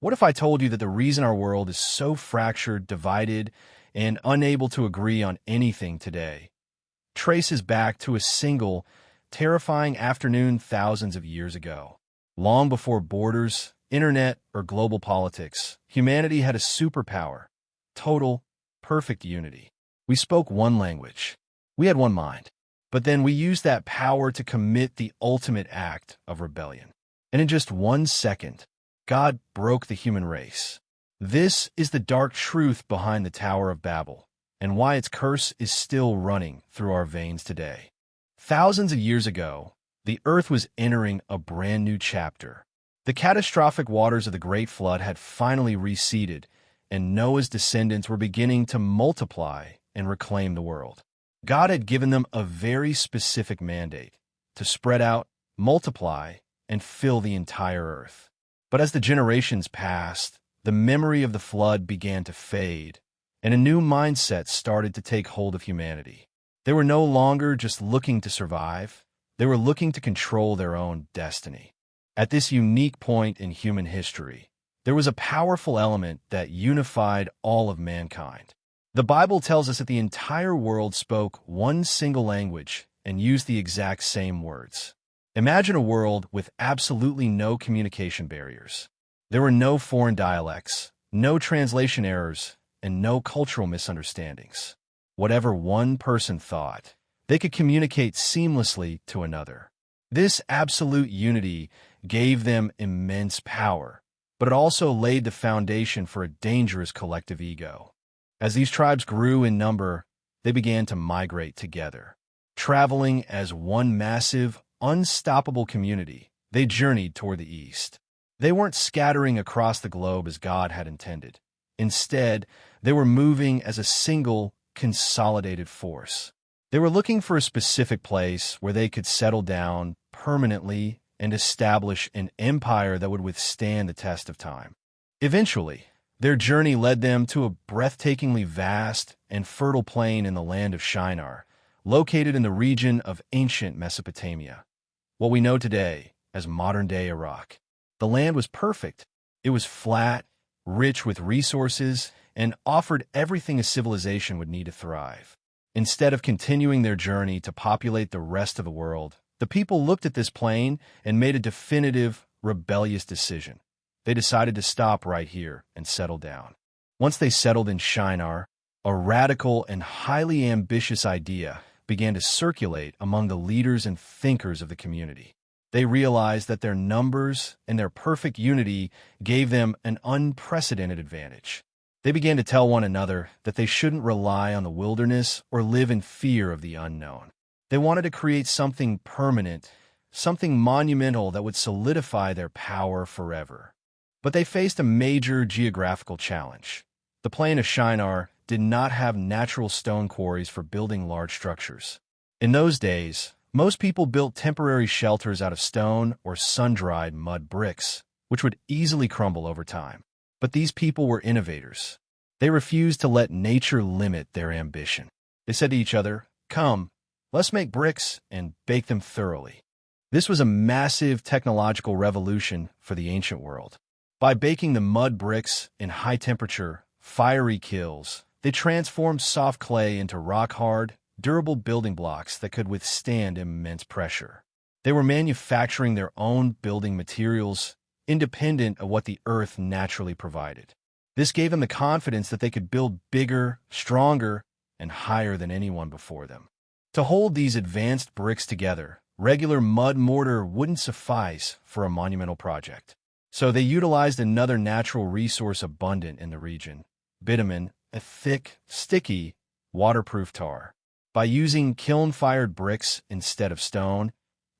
What if I told you that the reason our world is so fractured, divided, and unable to agree on anything today traces back to a single, terrifying afternoon thousands of years ago? Long before borders, internet, or global politics, humanity had a superpower: total, perfect unity. We spoke one language. We had one mind. But then we used that power to commit the ultimate act of rebellion. And in just 1 second, God broke the human race. This is the dark truth behind the Tower of Babel, and why its curse is still running through our veins today. Thousands of years ago, the earth was entering a brand new chapter. The catastrophic waters of the Great Flood had finally receded, and Noah's descendants were beginning to multiply and reclaim the world. God had given them a very specific mandate: to spread out, multiply, and fill the entire earth. But as the generations passed, the memory of the flood began to fade, and a new mindset started to take hold of humanity. They were no longer just looking to survive. They were looking to control their own destiny. At this unique point in human history, there was a powerful element that unified all of mankind. The Bible tells us that the entire world spoke one single language and used the exact same words. Imagine a world with absolutely no communication barriers. There were no foreign dialects, no translation errors, and no cultural misunderstandings. Whatever one person thought, they could communicate seamlessly to another. This absolute unity gave them immense power, but it also laid the foundation for a dangerous collective ego. As these tribes grew in number, they began to migrate together. Traveling as one massive, unstoppable community, they journeyed toward the east. They weren't scattering across the globe as God had intended. Instead, they were moving as a single, consolidated force. They were looking for a specific place where they could settle down permanently and establish an empire that would withstand the test of time. Eventually, their journey led them to a breathtakingly vast and fertile plain in the land of Shinar, located in the region of ancient Mesopotamia, what we know today as modern-day Iraq. The land was perfect. It was flat, rich with resources, and offered everything a civilization would need to thrive. Instead of continuing their journey to populate the rest of the world, the people looked at this plain and made a definitive, rebellious decision. They decided to stop right here and settle down. Once they settled in Shinar, a radical and highly ambitious idea began to circulate among the leaders and thinkers of the community. They realized that their numbers and their perfect unity gave them an unprecedented advantage. They began to tell one another that they shouldn't rely on the wilderness or live in fear of the unknown. They wanted to create something permanent, something monumental that would solidify their power forever. But they faced a major geographical challenge. The plain of Shinar did not have natural stone quarries for building large structures. In those days, most people built temporary shelters out of stone or sun-dried mud bricks, which would easily crumble over time. But these people were innovators. They refused to let nature limit their ambition. They said to each other, "Come, let's make bricks and bake them thoroughly." This was a massive technological revolution for the ancient world. By baking the mud bricks in high-temperature, fiery kilns, they transformed soft clay into rock-hard, durable building blocks that could withstand immense pressure. They were manufacturing their own building materials, independent of what the earth naturally provided. This gave them the confidence that they could build bigger, stronger, and higher than anyone before them. To hold these advanced bricks together, regular mud mortar wouldn't suffice for a monumental project. So they utilized another natural resource abundant in the region: bitumen, a thick, sticky, waterproof tar. By using kiln-fired bricks instead of stone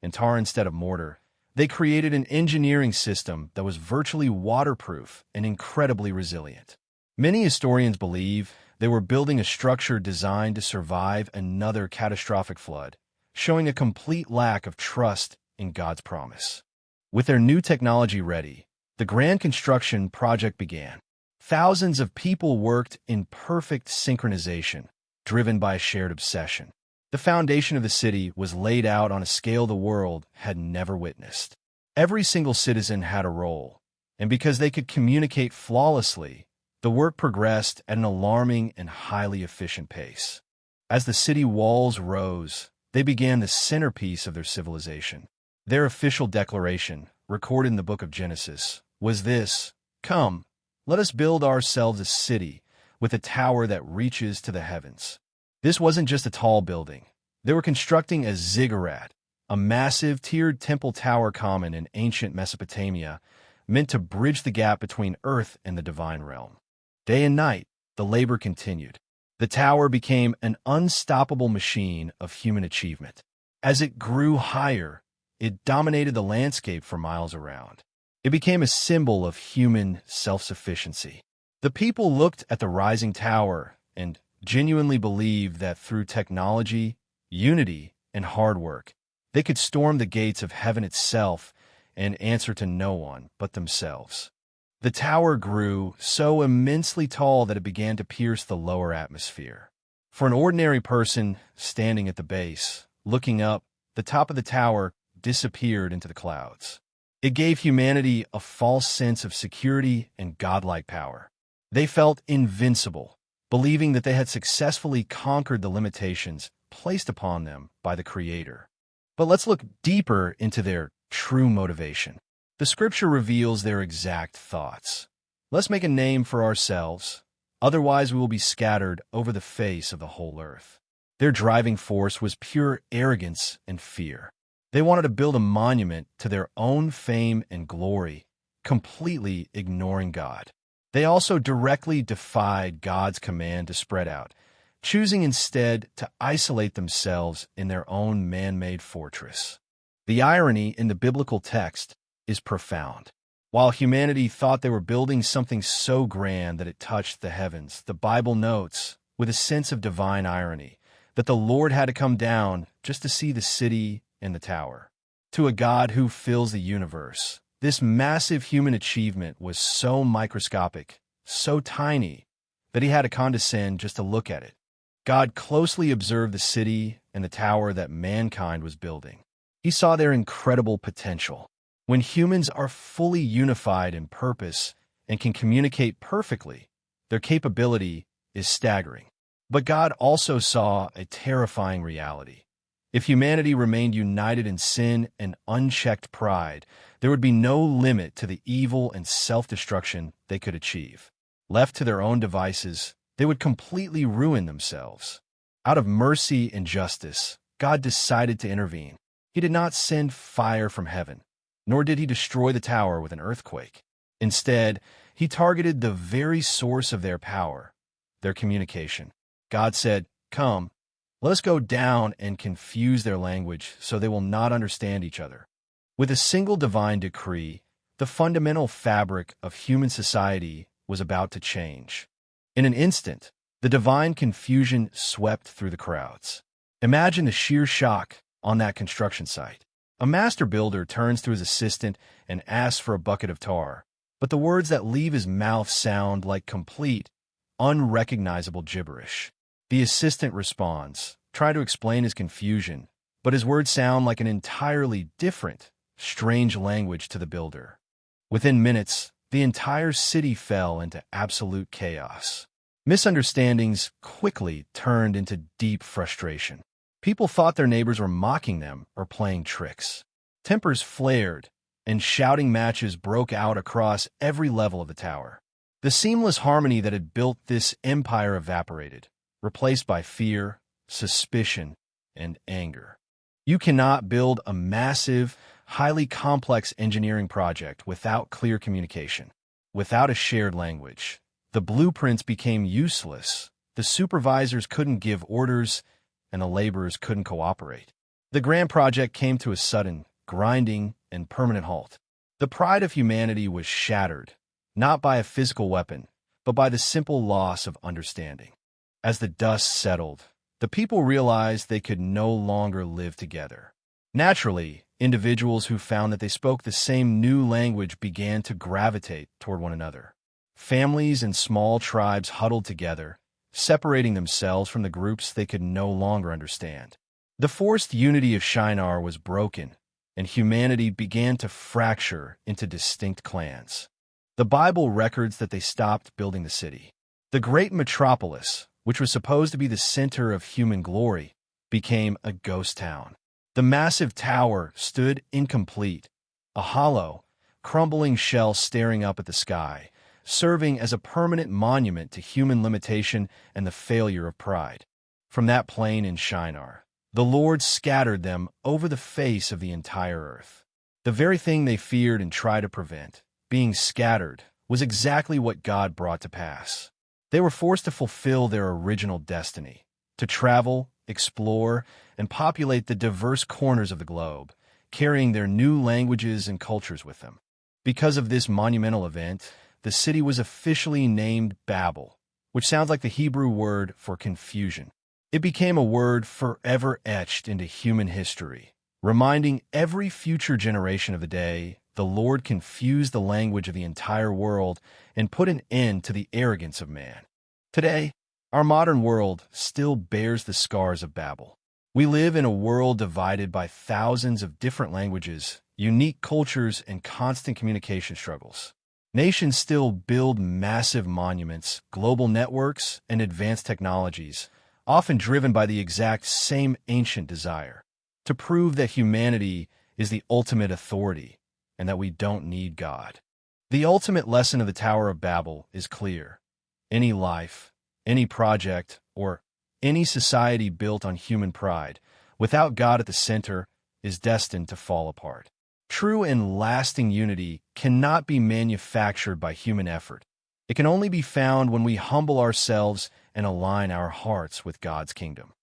and tar instead of mortar, they created an engineering system that was virtually waterproof and incredibly resilient. Many historians believe they were building a structure designed to survive another catastrophic flood, showing a complete lack of trust in God's promise. With their new technology ready, the grand construction project began. Thousands of people worked in perfect synchronization, driven by a shared obsession. The foundation of the city was laid out on a scale the world had never witnessed. Every single citizen had a role: And because they could communicate flawlessly, the work progressed at an alarming and highly efficient pace. As the city walls rose, they began the centerpiece of their civilization. Their official declaration, recorded in the book of Genesis, was this: "Come, let us build ourselves a city with a tower that reaches to the heavens." This wasn't just a tall building. They were constructing a ziggurat, a massive tiered temple tower common in ancient Mesopotamia, meant to bridge the gap between earth and the divine realm. Day and night, the labor continued. The tower became an unstoppable machine of human achievement. As it grew higher, it dominated the landscape for miles around. It became a symbol of human self-sufficiency. The people looked at the rising tower and genuinely believed that through technology, unity, and hard work, they could storm the gates of heaven itself and answer to no one but themselves. The tower grew so immensely tall that it began to pierce the lower atmosphere. For an ordinary person standing at the base, looking up, the top of the tower disappeared into the clouds. It gave humanity a false sense of security and godlike power. They felt invincible, believing that they had successfully conquered the limitations placed upon them by the Creator. But let's look deeper into their true motivation. The Scripture reveals their exact thoughts. Let's make a name for ourselves, otherwise we will be scattered over the face of the whole earth. Their driving force was pure arrogance and fear. They wanted to build a monument to their own fame and glory, completely ignoring God. They also directly defied God's command to spread out, choosing instead to isolate themselves in their own man-made fortress. The irony in the biblical text is profound. While humanity thought they were building something so grand that it touched the heavens, the Bible notes, with a sense of divine irony, that the Lord had to come down just to see the city and the tower. To a God who fills the universe, this massive human achievement was so microscopic, so tiny, that he had to condescend just to look at it. God closely observed the city and the tower that mankind was building. He saw their incredible potential. When humans are fully unified in purpose and can communicate perfectly, their capability is staggering. But God also saw a terrifying reality. If humanity remained united in sin and unchecked pride, there would be no limit to the evil and self-destruction they could achieve. Left to their own devices, they would completely ruin themselves. Out of mercy and justice, God decided to intervene. He did not send fire from heaven, nor did he destroy the tower with an earthquake. Instead, he targeted the very source of their power, their communication. God said, "Come, let us go down and confuse their language so they will not understand each other." With a single divine decree, the fundamental fabric of human society was about to change. In an instant, the divine confusion swept through the crowds. Imagine the sheer shock on that construction site. A master builder turns to his assistant and asks for a bucket of tar, but the words that leave his mouth sound like complete, unrecognizable gibberish. The assistant responds, trying to explain his confusion, but his words sound like an entirely different, strange language to the builder. Within minutes, the entire city fell into absolute chaos. Misunderstandings quickly turned into deep frustration. People thought their neighbors were mocking them or playing tricks. Tempers flared, and shouting matches broke out across every level of the tower. The seamless harmony that had built this empire evaporated, replaced by fear, suspicion, and anger. You cannot build a massive, highly complex engineering project without clear communication, without a shared language. The blueprints became useless, the supervisors couldn't give orders, and the laborers couldn't cooperate. The grand project came to a sudden, grinding, and permanent halt. The pride of humanity was shattered, not by a physical weapon, but by the simple loss of understanding. As the dust settled, the people realized they could no longer live together. Naturally, individuals who found that they spoke the same new language began to gravitate toward one another. Families and small tribes huddled together, separating themselves from the groups they could no longer understand. The forced unity of Shinar was broken, and humanity began to fracture into distinct clans. The Bible records that they stopped building the city. The great metropolis, which was supposed to be the center of human glory, became a ghost town. The massive tower stood incomplete, a hollow, crumbling shell staring up at the sky, serving as a permanent monument to human limitation and the failure of pride. From that plain in Shinar, the Lord scattered them over the face of the entire earth. The very thing they feared and tried to prevent, being scattered, was exactly what God brought to pass. They were forced to fulfill their original destiny, to travel, explore, and populate the diverse corners of the globe, carrying their new languages and cultures with them. Because of this monumental event, the city was officially named Babel, which sounds like the Hebrew word for confusion. It became a word forever etched into human history, reminding every future generation of the day the Lord confused the language of the entire world and put an end to the arrogance of man. Today, our modern world still bears the scars of Babel. We live in a world divided by thousands of different languages, unique cultures, and constant communication struggles. Nations still build massive monuments, global networks, and advanced technologies, often driven by the exact same ancient desire to prove that humanity is the ultimate authority and that we don't need God. The ultimate lesson of the Tower of Babel is clear. Any life, any project, or any society built on human pride, without God at the center, is destined to fall apart. True and lasting unity cannot be manufactured by human effort. It can only be found when we humble ourselves and align our hearts with God's kingdom.